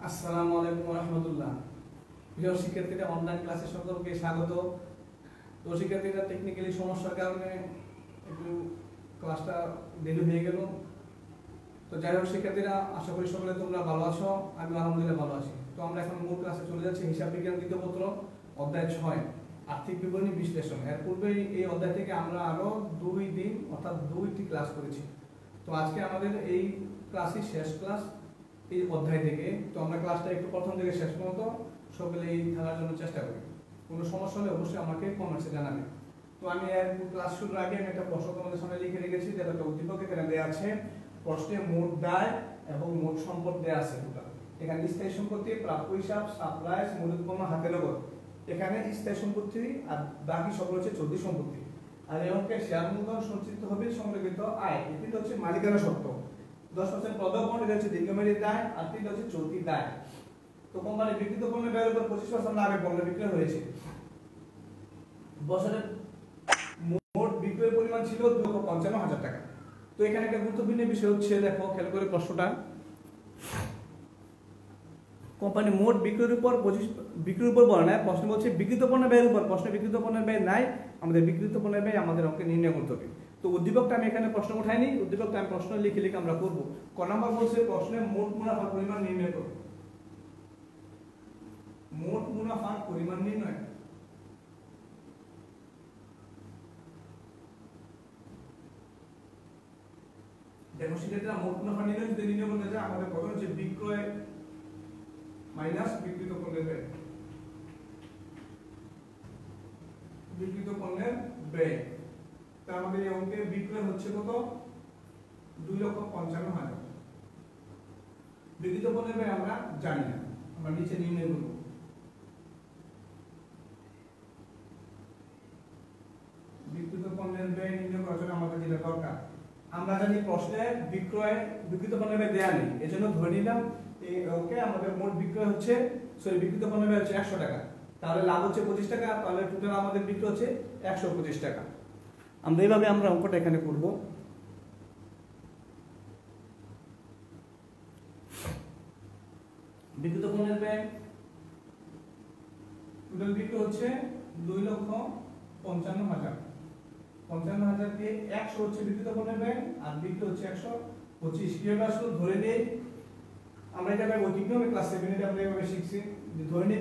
আসসালামু আলাইকুম ওয়া রাহমাতুল্লাহ। প্রিয় শিক্ষার্থীরা, অনলাইন ক্লাসে সকলকে স্বাগত। তো শিক্ষার্থীরা, টেকনিক্যালি সমস্যার কারণে একটু ক্লাসটা দেরি হয়ে গেল। তো যাই হোক শিক্ষার্থীরা, আশা করি সকলে তোমরা ভালো আছো, আমি আলহামদুলিল্লাহ ভালো আছি। তো আমরা এখন মূল ক্লাসে চলে যাচ্ছি। হিসাব বিজ্ঞান দ্বিতীয় পত্র অধ্যায় 6 আর্থিক বিবরণী বিশ্লেষণ। এর পূর্বেই এই অধ্যায় থেকে আমরা আরো 2 দিন অর্থাৎ 2টি ক্লাস করেছি। তো আজকে আমাদের এই ক্লাসই শেষ ক্লাস এই অধ্যায় থেকে। তো আমরা ক্লাসটা একটু প্রথম থেকে শেষ পর্যন্ত সকলেই থাকার জন্য চেষ্টা করি। কোনো সমস্যা হলে অবশ্যই আমাকে কমেন্টসে জানাবে। তো আমি ক্লাস শুরুর আগে আমি একটা প্রশ্ন তোমাদের সামনে লিখে রেখেছি, যেটা একটা উদ্দীপক এখানে দেওয়া আছে। প্রশ্নে মোট দায় এবং মোট সম্পদ দেওয়া আছে টোটাল। এখানে স্থায়ী সম্পত্তি, প্রাপ্য হিসাব, সাপ্লাইস, মূলধন পণ্য, হাতে নগদ। এখানে স্থায়ী সম্পত্তি আর বাকি সব হচ্ছে চলতি সম্পত্তি। আর এই অঙ্কে শেয়ার মূলধন সঞ্চিত হবে সংরক্ষিত আয়। এটি হচ্ছে মালিকানা সত্ত্ব। 10% প্রদর্পণ, এটা হচ্ছে দীর্ঘমেয়াদী দায়, আর 3 হচ্ছে চলতি দায়। তো কোম্পানি বিক্রিত পণ্যের ব্যয়ের উপর 25% লাভে পণ্য বিক্রয় হয়েছে। বছরে মোট বিক্রয়ের পরিমাণ ছিল 2,55,000 টাকা। তো এখানে একটা গুরুত্বপূর্ণ বিষয় হচ্ছে, দেখো খেয়াল করে প্রশ্নটা। কোম্পানি মোট বিক্রির উপর বলে না, প্রশ্ন বলছে বিক্রিত পণ্যের ব্যয়ের উপর। প্রশ্নে বিক্রিত পণ্যের ব্যয় নাই, আমাদের বিক্রিত পণ্যের ব্যয় আমাদের অঙ্কে নির্ণয় করতে হবে। তো উদ্দীপকটা আমি এখানে প্রশ্ন উঠাইনি, উদ্দীপকটা আমি প্রশ্ন লিখে লিখে আমরা করব। ক নাম্বার বলছে প্রশ্নে মোট মুনাফার পরিমাণ নির্ণয় করো। মোট মুনাফার পরিমাণ নির্ণয়। দেখো সেক্ষেত্রে মোট মুনাফা নির্ণয় যদি নির্ণয় করতে চাই, আমাদের প্রথম হচ্ছে বিক্রয় মাইনাস বিক্রিত পণ্যের ব্যয়। বিক্রিত পণ্যের ব্যয়, তা আমাদের এই অঙ্কে বিক্রয় হচ্ছে কত? 2,55,000। বিক্রিত পণ্যের ব্যয় আমরা জানি না, আমরা নিচে নির্ণয় করব। বিক্রিত পণ্যের ব্যয় নির্ণয় করার জন্য আমাদের যেটা দরকার, আমরা জানি প্রশ্নে বিক্রিত পণ্যের ব্যয় দেয়া নেই, এজন্য ধরে নিলাম এই ওকে আমাদের মোট বিক্রয় হচ্ছে বিক্রিত পণ্যের ব্যয় হচ্ছে 100 টাকা। তাহলে লাভ হচ্ছে 25 টাকা, তাহলে টোটাল আমাদের বিক্রি হচ্ছে 125 টাকা। আমরা এইভাবে আমরা অঙ্কটা এখানে করব। বিক্রিত পণ্যের ব্যয় টোটাল বিক্রি হচ্ছে 2,55,000। 55,000 দিয়ে 100 হচ্ছে বিক্রিত পণ্যের ব্যয়, আর বিক্রি হচ্ছে 125। কিভাবে আসলে ধরে নেই আমরা, এটা বৈদিক নিয়মে ক্লাস 7 এ আমরা এভাবে শিখছি যে ধরে নেই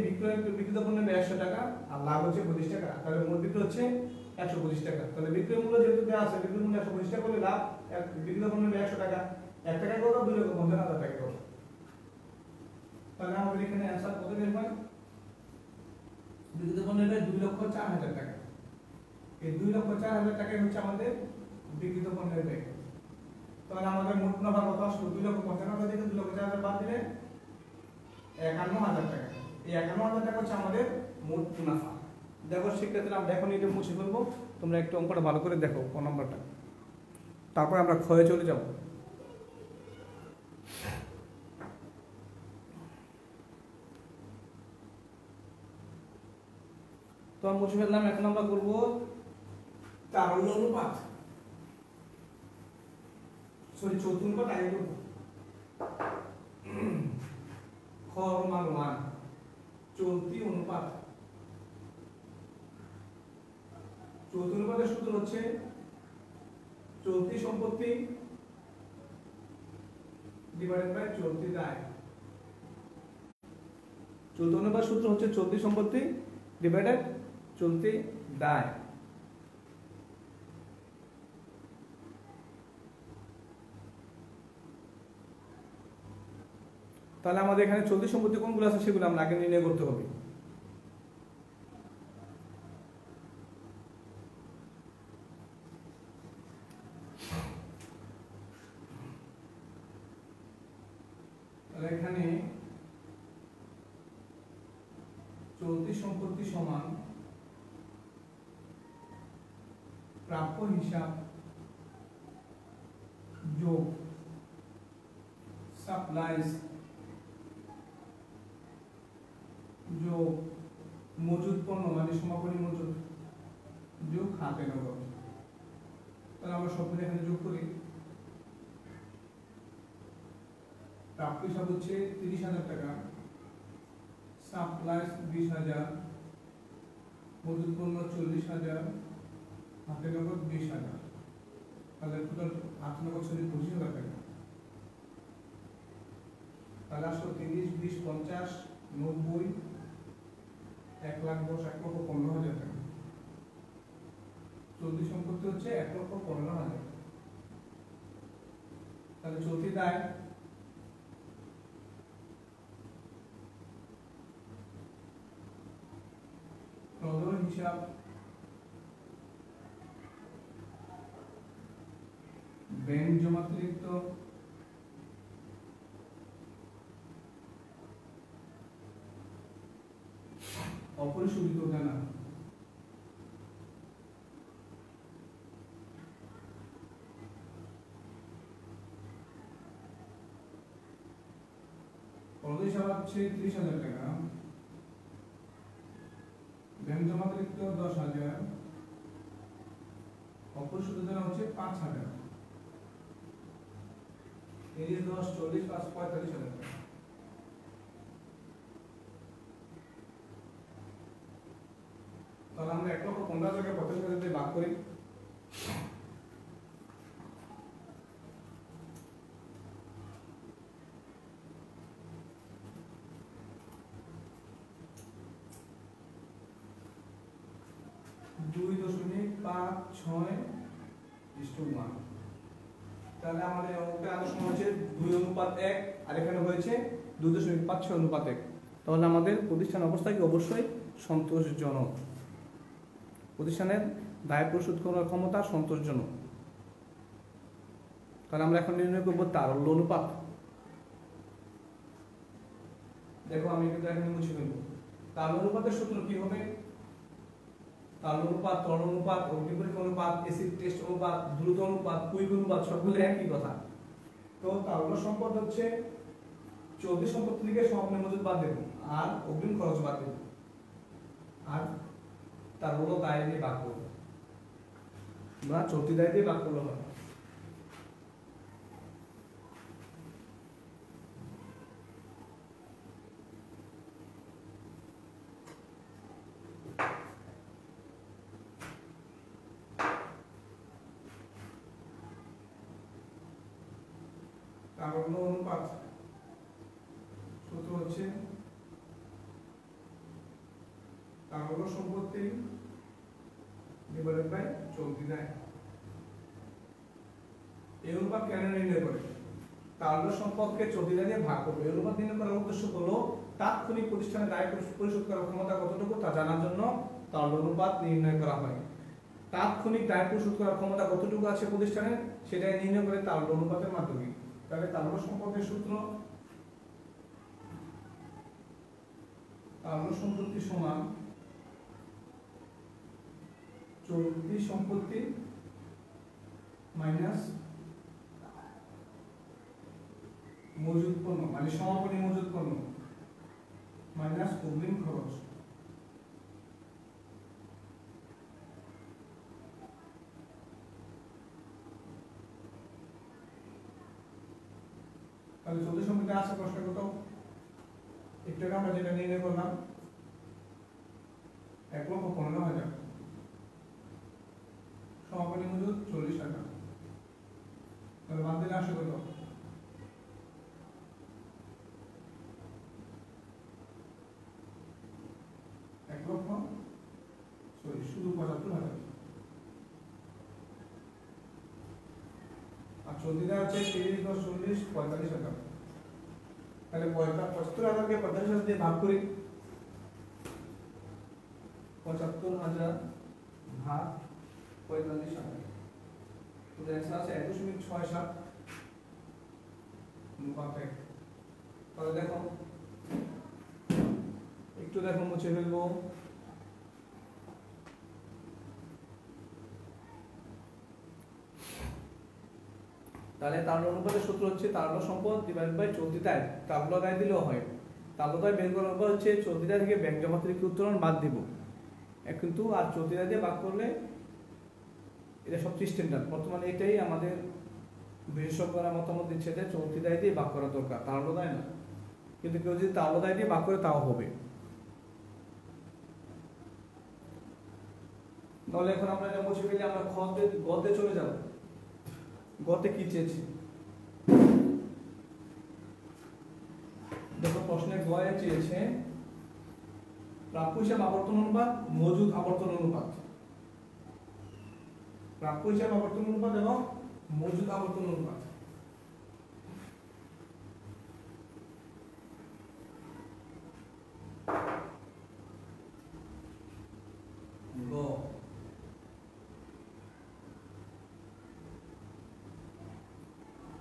বিক্রিত পণ্যের ব্যয় 100 টাকা আর লাভ হচ্ছে 25 টাকা। তাহলে মোট বিক্রি হচ্ছে 125 টাকা। তাহলে বিক্রয় মূল্য যেহেতু দেওয়া আছে, বিক্রয় মূল্য 125 টাকা হলে লাভ বিক্রিত পণ্যের ব্যয় 100 টাকা। 1 টাকা কত? 2,55,000 টাকা কত? তাহলে আমাদের এখানে অ্যানসার কত বের হয়? বিক্রিত পণ্যের ব্যয় 2,04,000 টাকা। এই 2,04,000 টাকাই হচ্ছে আমাদের বিক্রিত পণ্যের ব্যয়। তাহলে আমাদের মোট মুনাফা কত আসলো? 2,55,000 থেকে 2,04,000 বাদ দিলে 51,000 টাকা। এই 51,000 টাকা হচ্ছে আমাদের মোট মুনাফা। দেখো শিক্ষার্থীরা, আমরা এখন এটা মুছে ফেলবো। তোমরা একটু অঙ্কটা ভালো করে দেখো ক নম্বরটা, তারপর আমরা ক্ষয়ে চলে যাব। তো আমরা মুছে ফেললাম। এখন আমরা করবো তারল্য অনুপাত, চৌথ অনুপাত আগে করবো। মান 1 চলতি অনুপাত। চলতি অনুপাতের সূত্র হচ্ছে চলতি সম্পত্তি ডিভাইডেড বাই চলতি দায়। চলতি অনুপাত সূত্র হচ্ছে চলতি সম্পত্তি ডিভাইডেড চলতি দায়। তাহলে আমাদের এখানে চলতি সম্পত্তি কোনগুলো আছে সেগুলো আমরা আগে নির্ণয় করতে হবে। তাহলে এখানে চলতি সম্পত্তি সমান প্রাপ্য হিসাব যোগ সাপ্লাইস যোগ মজুদ পণ্য মানে সমাপনী মজুদ যোগ হাতে নগদ। তাহলে আমরা সবগুলো এখানে যোগ করি। প্রাপ্য হিসাব হচ্ছে 30,000 টাকা, সাপ্লাইস 20,000, মজুত পণ্য 40,000, হাতে নগদ 20,000, তাহলে টোটাল হাতে নগদ 25,000 টাকা। তাহলে আসলে 30, 20, 50, 90, 1,10,000, 1,15,000 টাকা। চলতি সম্পত্তি হচ্ছে 1,15,000। তাহলে চলতি দায় প্রদর হিসাব ব্যাংক জমাতিরিক্ত অপরিশোধিত দেনা। প্রদর হিসাব হচ্ছে 30,000 টাকা, ব্যাংক জমাতিরিক্ত 10,000, অপরিশোধিত দেনা হচ্ছে 5,000। 30, 10, 40, 5, 45,000 টাকা। তাহলে আমরা 1,15,000 45,000 দিয়ে ভাগ করি। তাহলে আমাদের অঙ্কটা আগে সময় হচ্ছে 2:1 আর এখানে হয়েছে 2.56:1। তাহলে আমাদের প্রতিষ্ঠান অবস্থা কি অবশ্যই সন্তোষজনক। প্রতিষ্ঠানের দায় পরিশোধ করার ক্ষমতা সন্তোষজনক। তাহলে আমরা এখন নির্ণয় করব তারল্য অনুপাত। দেখো আমি কিন্তু এখানে মুছে ফেলব। তারল্য অনুপাতের সূত্র কি হবে? তারল্য অনুপাত, ত্বরণ অনুপাত, অগ্নিপরীক্ষা অনুপাত, এসিড টেস্ট অনুপাত, দ্রুত অনুপাত, কুইক অনুপাত সবগুলো একই কথা। তো তারল্য সম্পদ হচ্ছে চলতি সম্পত্তি থেকে সমাপনী মজুদ বাদ দেব আর অগ্রিম খরচ বাদ দেব আর তারল্য দায় দিয়ে ভাগ করব বা চলতি দায় দিয়ে ভাগ করলে হয়। তারল্য অনুপাত সূত্র হচ্ছে তারল্য সম্পত্তি ডিভাইডেড বাই চলতি দায়। এই অনুপাত কেন নির্ণয় করে? তারল্য সম্পদকে চলতি দায় দিয়ে ভাগ করবে। এই অনুপাত নির্ণয় করার উদ্দেশ্য হলো তাৎক্ষণিক প্রতিষ্ঠানের দায় পরিশোধ করার ক্ষমতা কতটুকু তা জানার জন্য তারল্য অনুপাত নির্ণয় করা হয়। তাৎক্ষণিক দায় পরিশোধ করার ক্ষমতা কতটুকু আছে প্রতিষ্ঠানের সেটাই নির্ণয় করে তারল্য অনুপাতের মাধ্যমে। তাহলে তারল্য সম্পদের সূত্র তারল্য সম্পত্তি সমান চলতি সম্পত্তি মাইনাস মজুদ পণ্য মানে সমাপনী মজুদ পণ্য মাইনাস অগ্রিম খরচ। তাহলে চলতি সম্পত্তি আছে প্রশ্ন কত? একটু আগে আমরা যেটা নির্ণয় করলাম 1,15,000, সমাপনী মজুদ 40,000, তাহলে বাদ দিলে আসে কত? 1,00,000 শুধু 75,000। আর চলতি দায় হচ্ছে 30, 10, 40, 45,000। তাহলে 75,000 কে 45,000 দিয়ে ভাগ করি। 75,000 ভাগ 45,000 তো অ্যানসার আছে 1.67 অনুপাত 1। তাহলে দেখো একটু দেখো মুছে ফেলবো। তাহলে তারল্য অনুপাতের সূত্র হচ্ছে তারল্য সম্পদ ডিভাইড বাই চলতি দায়। তারল্য দায় দিলেও হয়। তারল্য দায় বের করার উপায় হচ্ছে চলতি দায় থেকে ব্যাংক জমাতিরিক্ত উত্তোলন বাদ দিব। কিন্তু আর চলতি দায় দিয়ে ভাগ করলে এটা সবচেয়ে স্ট্যান্ডার্ড। বর্তমানে এটাই আমাদের বিশেষজ্ঞরা মতামত দিচ্ছে যে চলতি দায় দিয়ে ভাগ করা দরকার, তাহলে তাই না, কিন্তু কেউ যদি তাহলে দায় দিয়ে ভাগ করে তাও হবে। তাহলে এখন আমরা এটা মুছে ফেলে আমরা গতে চলে যাব। গতে কি চেয়েছি দেখো, প্রশ্নে গয়ে চেয়েছে প্রাপ্য হিসাব আবর্তন অনুপাত, মজুদ আবর্তন অনুপাত। প্রাপ্য হিসাব আবর্তন অনুপাত এবং মজুদ আবর্তন অনুপাত।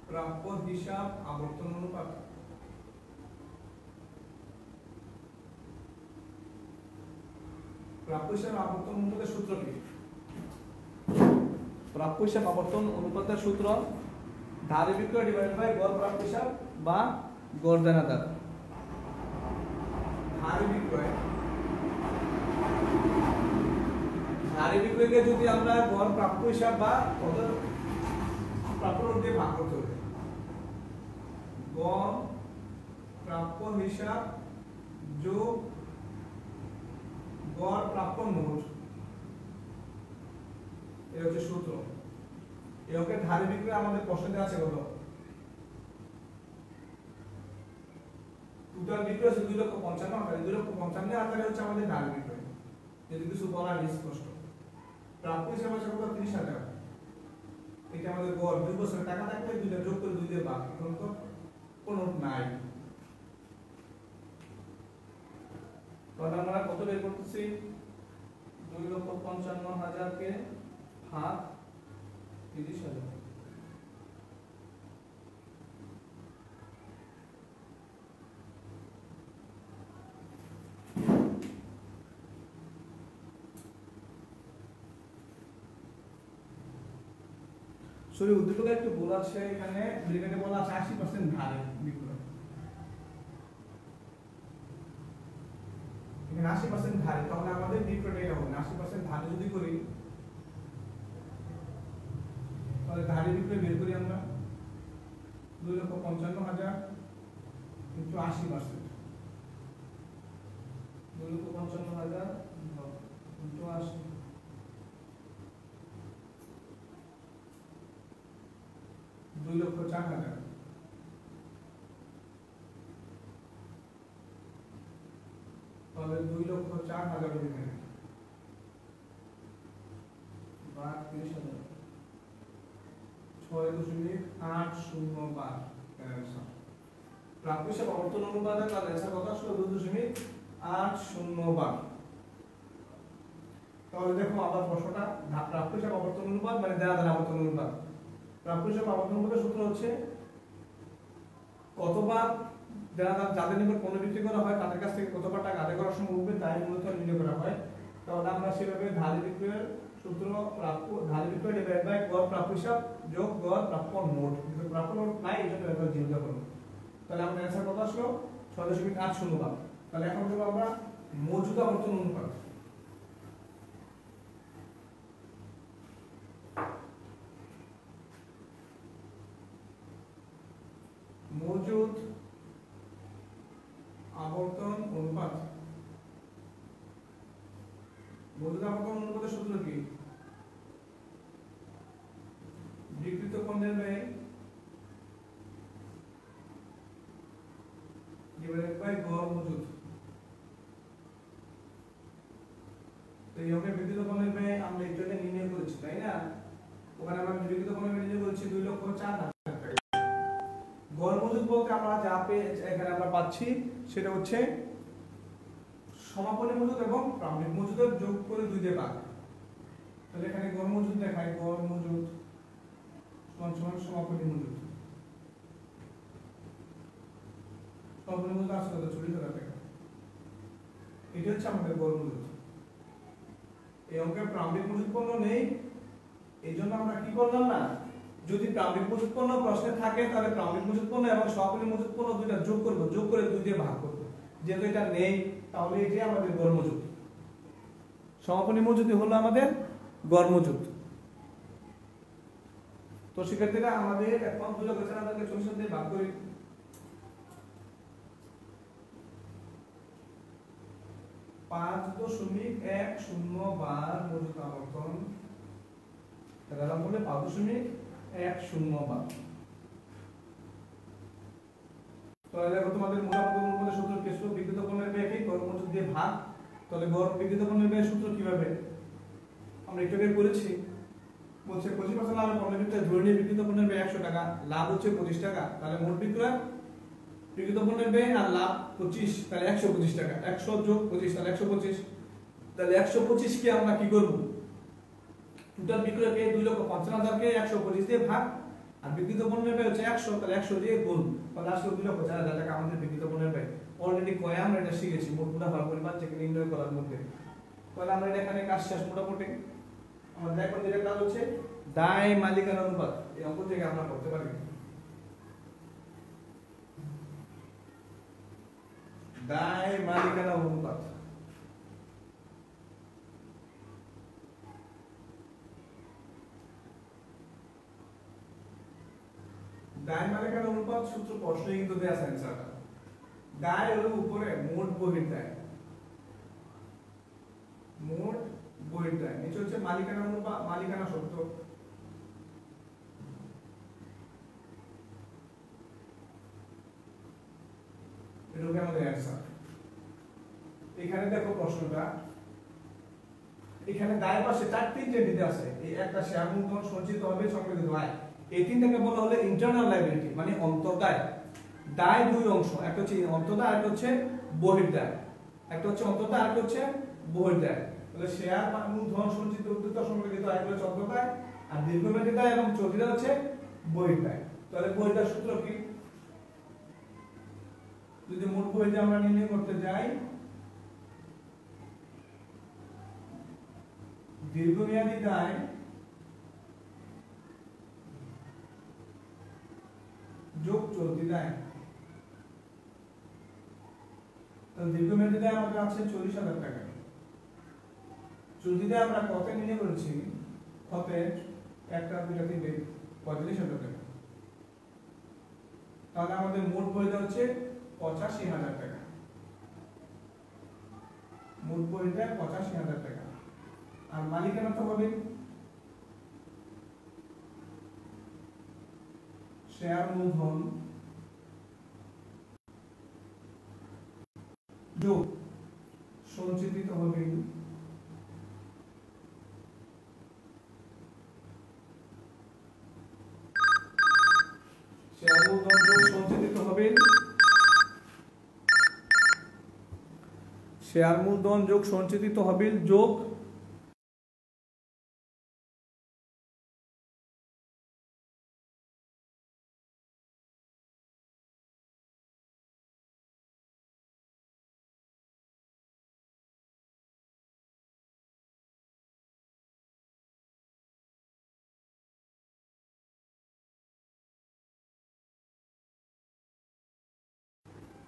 প্রাপ্য হিসাব আবর্তন অনুপাত। প্রাপ্য হিসাব আবর্তন অনুপাতের সূত্র কি? প্রাপ্য হিসাব আবর্তন অনুপাতের সূত্র ধারে বিক্রয় ডিভাইড বাই গড় প্রাপ্য হিসাব বা গড় দেনাদার। ধারে বিক্রয়কে যদি আমরা গড় প্রাপ্য হিসাব বা ওদের প্রাপ্য দিয়ে ভাগ করতে হবে, গড় প্রাপ্য হিসাব যোগ গড় প্রাপ্য মোট, এই হচ্ছে সূত্র। এওকে ধারে বিক্রয় আমাদের প্রশ্নে দেওয়া আছে কত? টোটাল বিক্রয় আছে 2,55,000, 2,55,000 হচ্ছে আমাদের ধারে বিক্রয়, যদি কিছু বলা নেই স্পষ্ট। প্রাপ্য হিসাব আছে কত? 30,000। এটা আমাদের গড় 2 বছরের টাকা থাকলে দুইটা যোগ করে 2 দিয়ে ভাগ, এখন তো কোনো নাই। তাহলে আমরা কত বের করতেছি? 2,55,000 কে ভাগ 30,000। সরি, উদ্দীপকে একটু ভুল আছে, এখানে ব্র্যাকেটে বলা আছে 80% ধারে বিক্রয়। এখানে 80% ধারে, তাহলে আমাদের বিক্রয়টা এটা হবে 80% ধারে যদি করি, তাহলে ধারে বিক্রয় বের করি আমরা 2,55,000 into 80%, 2,55,000 into 80, 2,04,000। তাহলে 2,04,000 এখানে ভাগ 30,000, 6.802। প্রাপ্য হিসাব আবর্তন অনুপাতে তার অ্যান্সার কত আসলো? 2.802। তাহলে দেখো আবার প্রশ্নটা, প্রাপ্য হিসাব আবর্তন অনুপাত মানে দেনাদার আবর্তন অনুপাত। প্রাপ্য হিসাব আবর্তন অনুপাতের সূত্র হচ্ছে কতবার দেনাদার যাদের নিকট পণ্য বিক্রি করা হয় তাদের কাছ থেকে কতবার টাকা আদায় করার সময় উঠবে তাই মূলত নির্ণয় করা হয়। তাহলে আমরা সেভাবে ধারে বিক্রয়ের সূত্র প্রাপ্য ধারে বিক্রয় ডিভাইড বাই গড় প্রাপ্য হিসাব যোগ গড় প্রাপ্য মোট, কিন্তু প্রাপ্য মোট নাই এই জন্য একবার জিরোটা করব। তাহলে আমাদের অ্যান্সার কত আসলো? 6.802। তাহলে এখন দেব আমরা মজুদ আবর্তন অনুপাত। মজুদ আবর্তন অনুপাত। মজুদ আবর্তন অনুপাতের সূত্র কি? বিক্রিত পণ্যের ব্যয় ডিভাইডেড বাই গড় মজুদ। তো এই অঙ্কে বিক্রিত পণ্যের ব্যয় আমরা এই জন্য নির্ণয় করেছি, তাই না? ওখানে আমরা বিক্রিত পণ্যের ব্যয় নির্ণয় করেছি 2,04,000। গড় মজুদ বলতে আমরা যা এখানে আমরা পাচ্ছি সেটা হচ্ছে সমাপনী মজুদ এবং প্রারম্ভিক মজুদের যোগ করে 2 দিয়ে ভাগ। তাহলে এখানে গড় মজুদ দেখায়, গড় মজুদ সমান সমান সমাপনী মজুদ। সমাপনী মজুদ আসলে কত? 40,000 টাকা। এটা হচ্ছে আমাদের গড় মজুদ। এই অঙ্কে প্রারম্ভিক মজুদ পণ্য নেই, এই জন্য আমরা কি করলাম না, যদি প্রারম্ভিক মজুদ পণ্য প্রশ্নে থাকে তাহলে প্রারম্ভিক মজুদ পণ্য এবং সমাপনী মজুদ পণ্য দুইটা যোগ করব, যোগ করে 2 দিয়ে ভাগ করব। যেহেতু এটা নেই তাহলে এটাই আমাদের গড় মজুদ। সমাপনী মজুদই হলো আমাদের গড় মজুদ। তো শিক্ষার্থীরা আমাদের এখন 2,40,000 দিয়ে ভাগ করি। পাঁচ 5.10 বার মজুত আবর্তন তাহলে বলে 5.10 বার। তো দেখো তোমাদের মোটামুটি মধ্যে সূত্র কি ছিল, বিকৃত কোণের ব্যয় গড় মজুত দিয়ে ভাগ। তাহলে গড় বিকৃত কোণের ব্যয় সূত্র কিভাবে আমরা একটু আগে করেছি, বলছে 25% লাভের পণ্যের ক্ষেত্রে ধরে নিয়ে বিকৃত পণ্যের ব্যয় 100 টাকা, লাভ হচ্ছে 25 টাকা। তাহলে মোট বিক্রয় বিকৃত পণ্যের ব্যয় আর লাভ 25, তাহলে 125 টাকা। 100 যোগ 25 তাহলে 125। তাহলে 125 কে আমরা কি করব, টোটাল বিক্রয়কে 2,55,000 কে 125 দিয়ে ভাগ, আর বিকৃত পণ্যের ব্যয় হচ্ছে 100, তাহলে 100 দিয়ে গুণ, তাহলে আসলে 2,50,000 টাকা আমাদের বিকৃত পণ্যের ব্যয়। অলরেডি কয় আমরা এটা শিখেছি মোট মুনাফার পরিমাণ থেকে নির্ণয় করার মধ্যে। তাহলে আমরা এখানে কাজ শেষ মোটামুটি। আমাদের এখন যেটা কাজ হচ্ছে দায় মালিকানা অনুপাত, এই অঙ্ক থেকে আমরা করতে পারি। দায় মালিকানা অনুপাত, দায় মালিকানা অনুপাত সূত্র প্রশ্নে কিন্তু দেয়া আছে অ্যানসারটা। দায় হলো উপরে মোট বহির্দায়, মোট বহির্দায়, নিচে হচ্ছে মালিকানা অনুপাত, মালিকানা সূত্র। এটা আমাদের অ্যানসার। এখানে দেখো প্রশ্নটা, এখানে দায় পাশে 4-3টে দিতে আছে। এই একটা শেয়ার মূলধন সঞ্চিত হবে সংগৃহীত আয়, এই তিনটাকে বলা হলো ইন্টারনাল লায়াবিলিটি মানে অন্তর্দায়। দায় দুই অংশ, একটা হচ্ছে অন্তর্দায়, একটা হচ্ছে বহির্দায়। একটা হচ্ছে অন্তর্দায়, একটা হচ্ছে বহির্দায়। তাহলে শেয়ার মূলধন সঞ্চিত উদ্বৃত্ত সংগৃহীত আয় হলো অন্তর্দায়, আর দীর্ঘমেয়াদী দায় এবং চলতি দায় হচ্ছে বহির্দায়। তাহলে বহির্দায় সূত্র কি, যদি মোট বহির্দায় আমরা নির্ণয় করতে যাই, দীর্ঘমেয়াদী দায় যোগ চলতি দায়। তাহলে দীর্ঘমেয়াদী দায় আমাদের আছে 40,000 টাকা, চলতি দায় আমরা কত নির্ণয় করেছি, কতে 1 টা 2 টা 3 টে 45,000 টাকা। তাহলে আমাদের মোট বহির্দায় হচ্ছে 85,000 টাকা, মোট বহির্দায় 85,000 টাকা। আর মালিকানা তো হবে শেয়ার মূলধন যোগ সঞ্চিত তহবিল শেয়ার মূলধন যোগ সঞ্চিত তহবিল, শেয়ার মূলধন যোগ সঞ্চিত তহবিল যোগ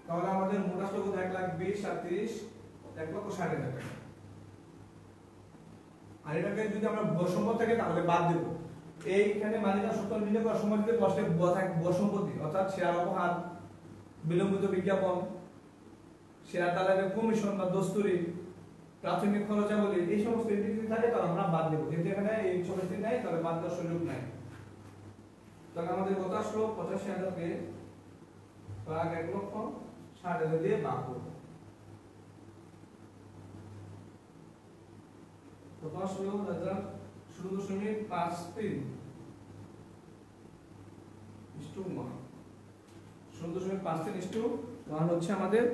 তাহলে আমাদের মোট আসলো 1,20,000 আর 30 1,60,000 টাকা। আর এটাকে যদি আমরা বৈষম্য থেকে তাহলে বাদ দেব। এইখানে মালিকানা সূত্র নির্ণয় করার সময় যদি কষ্টে বৈষম্যতি অর্থাৎ শেয়ার অপহার, বিলম্বিত বিজ্ঞাপন, শেয়ার দালালের কমিশন বা দস্তুরি, প্রাথমিক খরচাবলী, এই সমস্ত এন্টিটি থাকে তাহলে আমরা বাদ দেব। যেহেতু এখানে এই সমস্ত নাই তাহলে বাদ দেওয়ার সুযোগ নাই। তাহলে আমাদের কত আসলো, 85,000 কে ভাগ 1,60,000 দিয়ে ভাগ করব। কত আসলো 0.53 1:1, 0.53 1:1 হচ্ছে আমাদের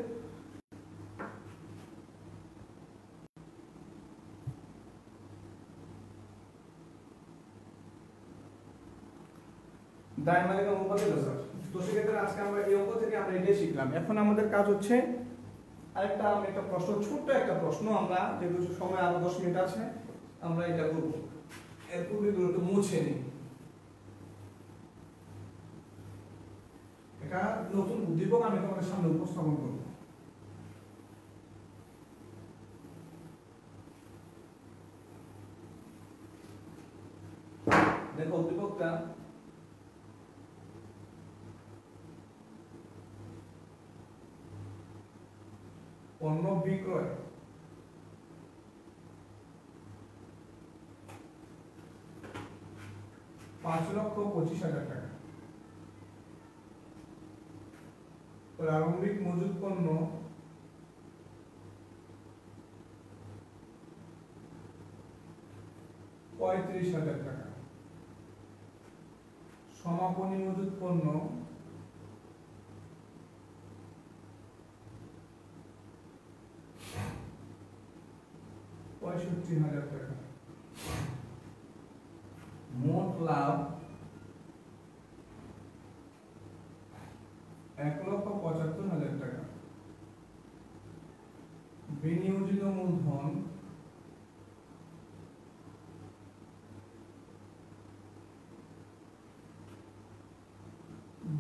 দায় মালিকানা অনুপাতের রেজাল্ট। তো সেক্ষেত্রে আজকে আমরা এই অঙ্ক থেকে আমরা এটাই শিখলাম। এখন আমাদের কাজ হচ্ছে আরেকটা, আমি একটা প্রশ্ন, ছোট্ট একটা প্রশ্ন, আমরা যেহেতু সময় আরো 10 মিনিট আছে আমরা এটা করব। এর পূর্বে একটু মুছে নিই। এটা নতুন উদ্দীপক আমি তোমাদের সামনে উপস্থাপন করব। দেখো উদ্দীপকটা পণ্য বিক্রয় $5,25,000 টাকা। প্রারম্ভিক মজুত পণ্য $35,000 টাকা। সমাপনী মজুত পণ্য $65,000 টাকা। মোট লাভ $1,75,000 টাকা। বিনিয়োজিত মূলধন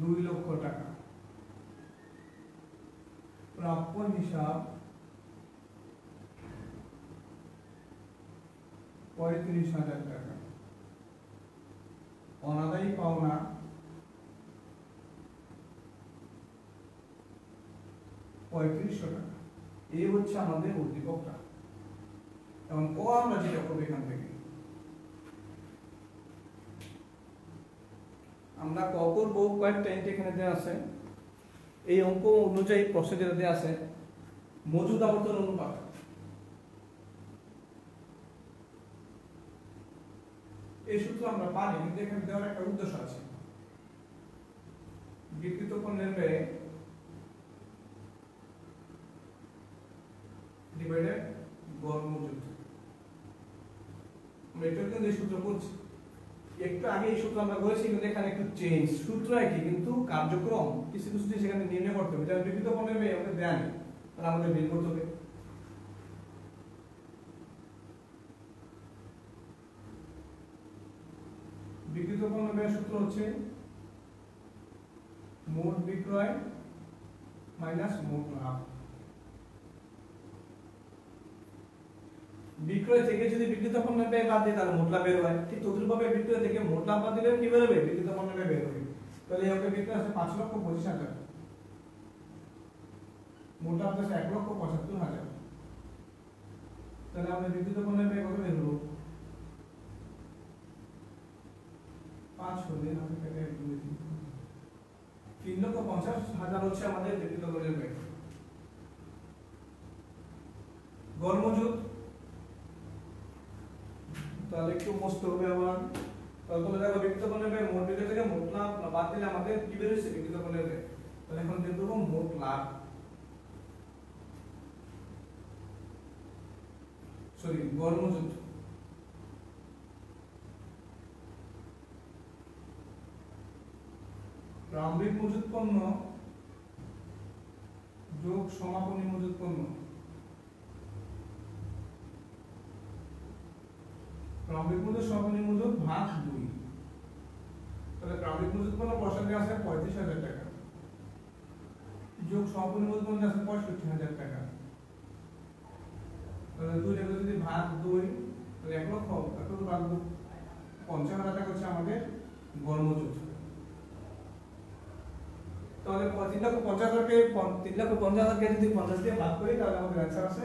$2,00,000 টাকা। প্রাপ্য হিসাব $35,000 টাকা। অনাদায়ী পাওনা $3,500 টাকা। এই হচ্ছে আমাদের উদ্দীপকটা। এবং ক আমরা যেটা করবো এখান থেকে আমরা ক করবো, কয়েকটা এন্ট্রি এখানে দেওয়া আছে। এই অঙ্ক অনুযায়ী প্রশ্ন যেটা দেওয়া আছে মজুদ আবর্তন অনুপাত। এই সূত্র আমরা পারি, কিন্তু এখানে দেওয়ার একটা উদ্দেশ্য আছে। বিক্রিত পণ্যের ব্যয় ডিভাইডেড গড় মজুদ। আমরা এটা কিন্তু এই সূত্র করছি, একটু আগে এই সূত্র আমরা করেছি, কিন্তু এখানে একটু চেঞ্জ। সূত্র একই কিন্তু কার্যক্রম কিছু কিছু সেখানে নির্ণয় করতে হবে। যেমন বিক্রিত পণ্যের ব্যয় আমাদের দেয়া নেই, তাহলে আমাদের বের করতে হবে। বিক্রিত পণ্য ব্যয়ের সূত্র হচ্ছে মোট বিক্রয় মাইনাস মোট লাভ। বিক্রয় থেকে যদি বিক্রিত পণ্য ব্যয় বাদ দিই তাহলে মোট লাভ বের হয়। ঠিক তদ্রুপভাবে বিক্রয় থেকে মোট লাভ বাদ দিলে কি বের হবে? বিক্রিত পণ্য ব্যয় বের হবে। তাহলে এই অঙ্কের বিক্রয় আছে $5,25,000, মোট লাভ আছে $1,75,000। তাহলে আমাদের বিক্রিত পণ্য ব্যয় কত বের হলো? 3,50,000 হচ্ছে আমাদের বিক্রিত পণ্যের ব্যয়। গড় মজুদ তাহলে একটু মুছতে হবে আবার। তাহলে দেখো বিক্রিত পণ্যের ব্যয় মোট বিক্রয় থেকে মোট লাভ বাদ দিলে আমাদের কি বের হচ্ছে? বিক্রিত পণ্যের ব্যয়। তাহলে এখন বের করব মোট লাভ, সরি গড় মজুদ। প্রারম্ভিক মজুত পণ্য যোগ সমাপনী মজুত পণ্য। প্রারম্ভিক মজুত সমাপনী মজুত ভাগ 2। তাহলে প্রারম্ভিক মজুত পণ্য বসাতে আছে $35,000 টাকা, যোগ সমাপনী মজুত পণ্য আছে $65,000 টাকা। তাহলে 2 টাকা যদি ভাগ 2, তাহলে 1,00,000, এত ভাগ 50,000 টাকা হচ্ছে আমাদের গড় মজুত। তাহলে 3,50,000 যদি 50 দিয়ে ভাগ করি তাহলে আমাদের आंसर আছে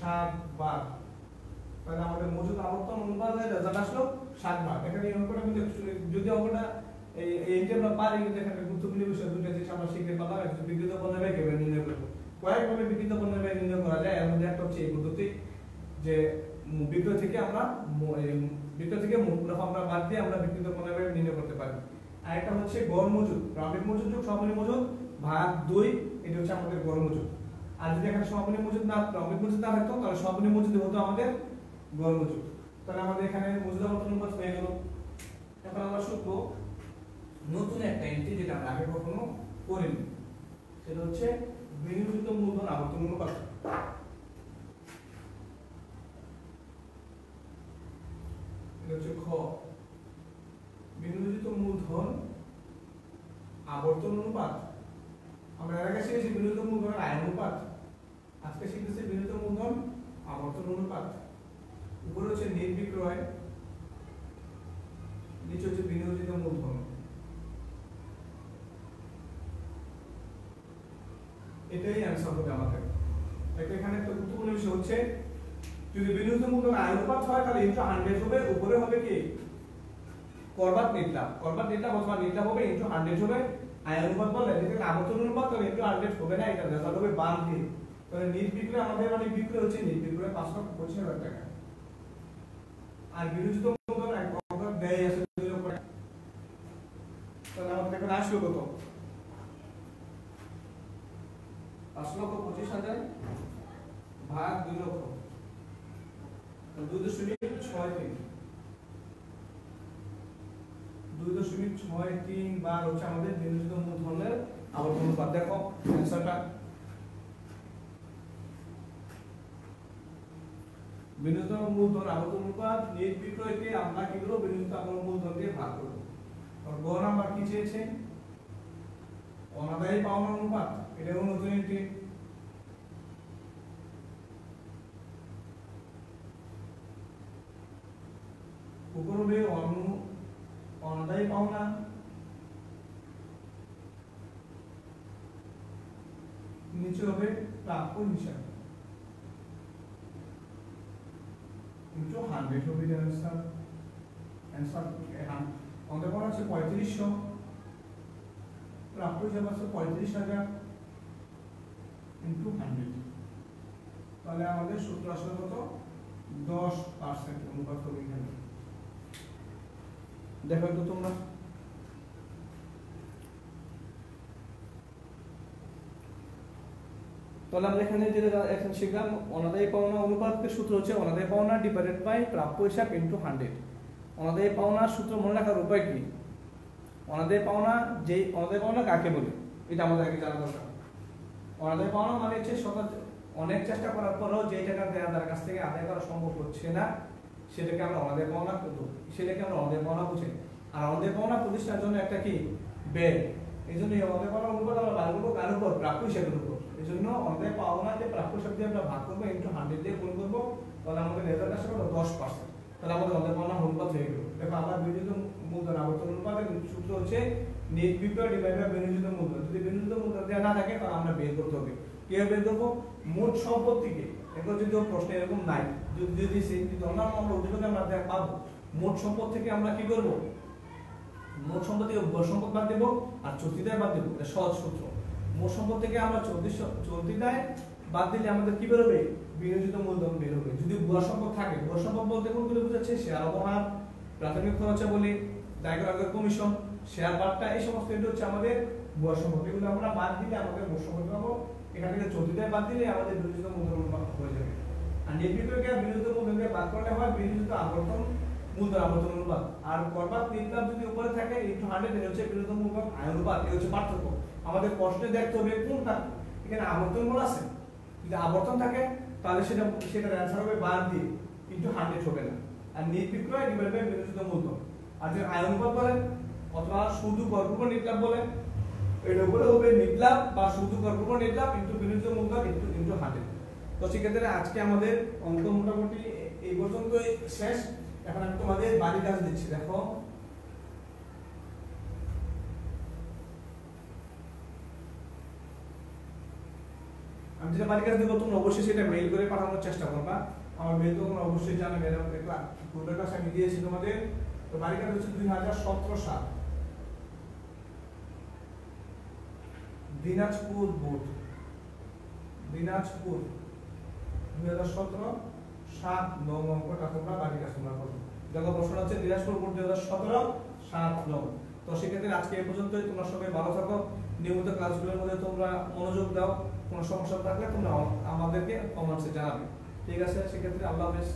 7 বার। তাহলে আমাদের মজুদ আবর্তন অনুপাতের রেজাল্ট আসলো 7 বার। এখানে এই অঙ্কটা কিন্তু যদি অঙ্কটা এই যে আমরা পারি, কিন্তু এখানে গুরুত্বপূর্ণ বিষয় দুটো জিনিস আমরা শিখতে পারলাম। একটা বিক্রিত পণ্যের ব্যয় কিভাবে নির্ণয় করব, কয়েকভাবে বিক্রিত পণ্যের ব্যয় নির্ণয় করা যায়। এর মধ্যে একটা হচ্ছে এই পদ্ধতি যে বিক্রয় থেকে মোট মুনাফা আমরা বাদ দিয়ে আমরা বিক্রিত পণ্যের ব্যয় নির্ণয় করতে পারি। আর একটা হচ্ছে গড় মজুদ, প্রারম্ভিক মজুদ যোগ সমাপনী মজুদ ভাগ 2, এটা হচ্ছে আমাদের গড় মজুদ। আর যদি এখানে সমাপনী মজুদ না, প্রারম্ভিক মজুদ না থাকতো তাহলে সমাপনী মজুদ হতো আমাদের গড় মজুদ। তাহলে আমাদের এখানে মজুদ আবর্তন অনুপাত হয়ে গেল। এখন আমরা শিখব নতুন একটা এন্ট্রি যেটা আমরা আগে কখনো করিনি, সেটা হচ্ছে বিনিয়োজিত মূলধন আবর্তন অনুপাত। এটা হচ্ছে খ, বিনিয়োজিত মূলধন আবর্তন অনুপাত। আমরা এর আগে শিখেছি বিনিয়োজিত মূলধনের আয় অনুপাত, আজকে শিখতেছি বিনিয়োজিত মূলধন আবর্তন অনুপাত। উপরে হচ্ছে নেট বিক্রয়, নিচে হচ্ছে বিনিয়োজিত মূলধন। এটাই অ্যান্সার হবে আমাদের। এটা এখানে একটা গুরুত্বপূর্ণ বিষয় হচ্ছে যদি বিনিয়োজিত মূলধন আয় অনুপাত হয় তাহলে ইনটু 100 হবে, উপরে হবে কি করবাত নেট লাভ অথবা নেট লাভ হবে ইনটু 100 হবে। আয় অনুপাত বলে যেটা আবর্তন অনুপাত তাহলে ইনটু 100 হবে না, এটা রেজাল্ট হবে বাদ দিয়ে। তাহলে নিট বিক্রয় আমাদের মানে বিক্রয় হচ্ছে নিট বিক্রয় 5,25,000 টাকা, আর বিনিয়োজিত মূলধন এক অঙ্কের ব্যয় আছে 2 লক্ষ টাকা। তাহলে আমাদের এখন আসলো কত 5,25,000 ভাগ 2 লক্ষ, 2.63 বার হচ্ছে আমাদের বিনিয়োজিত মূলধনের আবর্তন অনুপাত। দেখো অ্যানসারটা বিনিয়োজিত মূলধন আবর্তন অনুপাত নেট বিক্রয়কে আমরা কি করব বিনিয়োজিত মূলধন দিয়ে ভাগ করব। আর গ নাম্বার কি চেয়েছে অনাদায়ী পাওনা অনুপাত, এটা হলো নতুন একটি উপর হবে অনাদায়ী পাওনা নিচে হবে প্রাপ্য হিসাব ইনটু 100 হবে অ্যানসার। আমাদের বলা আছে 3500, প্রাপ্য হিসাব আছে 35,000 ইনটু 100, তাহলে আমাদের সূত্র আসলে কত 10% অনুপাত হবে এখানে। দেখো তো তোমরা তাহলে আমরা এখানে যেটা এখন শিখলাম অনাদায়ী পাওনা অনুপাতের সূত্র হচ্ছে অনাদায়ী পাওনা ডিভাইডেড বাই প্রাপ্য হিসাব ইনটু 100। অনাদায়ী পাওনার সূত্র মনে রাখার উপায় কি, অনাদায়ী পাওনা কাকে বলে এটা আমাদের আগে জানা দরকার। অনাদায়ী পাওনা মানে হচ্ছে অনেক চেষ্টা করার পরেও যে টাকা দেয়ার কাছ থেকে আদায় করা সম্ভব হচ্ছে না সেটাকে আমরা অনাদায়ী পাওনা বুঝি। আর অনাদায়ী পাওনা প্রতিষ্ঠার জন্য একটা কি ব্যয়, এই জন্য অনাদায়ী পাওনা অনুপাত আমরা বার করবো কার উপর প্রাপ্য হিসাবের উপর। এই জন্য অনাদায়ী পাওনাকে প্রাপ্য হিসাব দিয়ে আমরা ভাগ করবো ইনটু 100 দিয়ে গুণ করবো, তাহলে আমাদের রেজাল্ট আসবে 10%। তাহলে আমাদের অনাদায়ী পাওনা অনুপাত হয়ে গেল। দেখো আমরা বিনিয়োজিত মূলধন আবর্তন অনুপাতের সূত্র হচ্ছে নেট বিক্রয় ডিভাইড বাই বিনিয়োজিত মূলধন। যদি বিনিয়োজিত মূলধন দেওয়া না থাকে তাহলে আমরা বের করতে হবে। কিভাবে বের করবো, মোট সম্পত্তিকে, এখন যদি প্রশ্ন এরকম নাই যদি অন্যান্য আমরা উদ্দীপকে আমরা পাবো মোট সম্পদ থেকে আমরা কি করবো মোট সম্পদ থেকে উপর সম্পদ বাদ দেবো আর চলতি দায় বাদ দেবো, এটা সহজ সূত্র। মোট সম্পদ থেকে আমরা চলতি দায় বাদ দিলে আমাদের কি বেরোবে বিনিয়োজিত মূলধন বেরোবে। যদি বুয়া সম্পদ থাকে, বুয়া সম্পদ বলতে কোনগুলো বোঝাচ্ছে শেয়ার অবহার, প্রাথমিক খরচাবলী, দায়গ্রাহকের কমিশন, শেয়ার বাট্টা, এই সমস্ত এটা হচ্ছে আমাদের বুয়া সম্পদ। এগুলো আমরা বাদ দিলে আমাদের মোট সম্পদ পাবো। এখান থেকে চলতি দায় বাদ দিলে আমাদের বিনিয়োজিত মূলধন অনুপাত হয়ে যাবে। আর নেট বিক্রয়কে বিনিয়োজিত মূলধনকে বাদ করলে হয় বিনিয়োজিত মূলধন আবর্তন অনুপাত। আর করবাত নেট লাভ যদি উপরে থাকে ইনটু 100 এর হচ্ছে বিনিয়োজিত মূলধন আয় অনুপাত, এই হচ্ছে পার্থক্য। আমাদের প্রশ্নে দেখতে হবে কোনটা, এখানে আবর্তন বলা আছে, যদি আবর্তন থাকে তাহলে সেটার অ্যানসার হবে বার দিয়ে ইনটু 100 হবে না। আর নেট বিক্রয় ডিভাইড বাই বিনিয়োজিত মূলধন, আর যদি আয় অনুপাত বলেন অথবা শুধু গড়পূর্ণ নেট লাভ বলেন এর উপরে হবে নেট লাভ বা শুধু গড়পূর্ণ নেট লাভ ইনটু বিনিয়োজিত মূলধন ইনটু 100। তো সেক্ষেত্রে আজকে আমাদের অঙ্ক মোটামুটি এই পর্যন্তই শেষ। এখন আমি তোমাদের বাড়ির কাজ দিচ্ছি। দেখো আমি যেটা বাড়ির কাজ দেবো তোমরা অবশ্যই সেটা মেইল করে পাঠানোর চেষ্টা করবা। আমার মেইল তো তোমরা অবশ্যই জানাবে, পূর্বের ক্লাসে আমি দিয়েছি তোমাদের। তো বাড়ির কাজ হচ্ছে 2017 সাল দিনাজপুর বোর্ড, দিনাজপুর 2017 7-9 অঙ্কটা তোমরা বাড়ির কাজ তোমরা করবে। দেখো প্রশ্ন হচ্ছে দিনাজপুর বোর্ড 2017 7-9। তো সেক্ষেত্রে আজকে এই পর্যন্তই। তোমরা সবাই ভালো থাকো, নিয়মিত ক্লাসগুলোর মধ্যে তোমরা মনোযোগ দাও। কোনো সমস্যা থাকলে তোমরা আমাদেরকে কমেন্টসে জানাবে। ঠিক আছে, সেক্ষেত্রে আল্লাহ হাফেজ।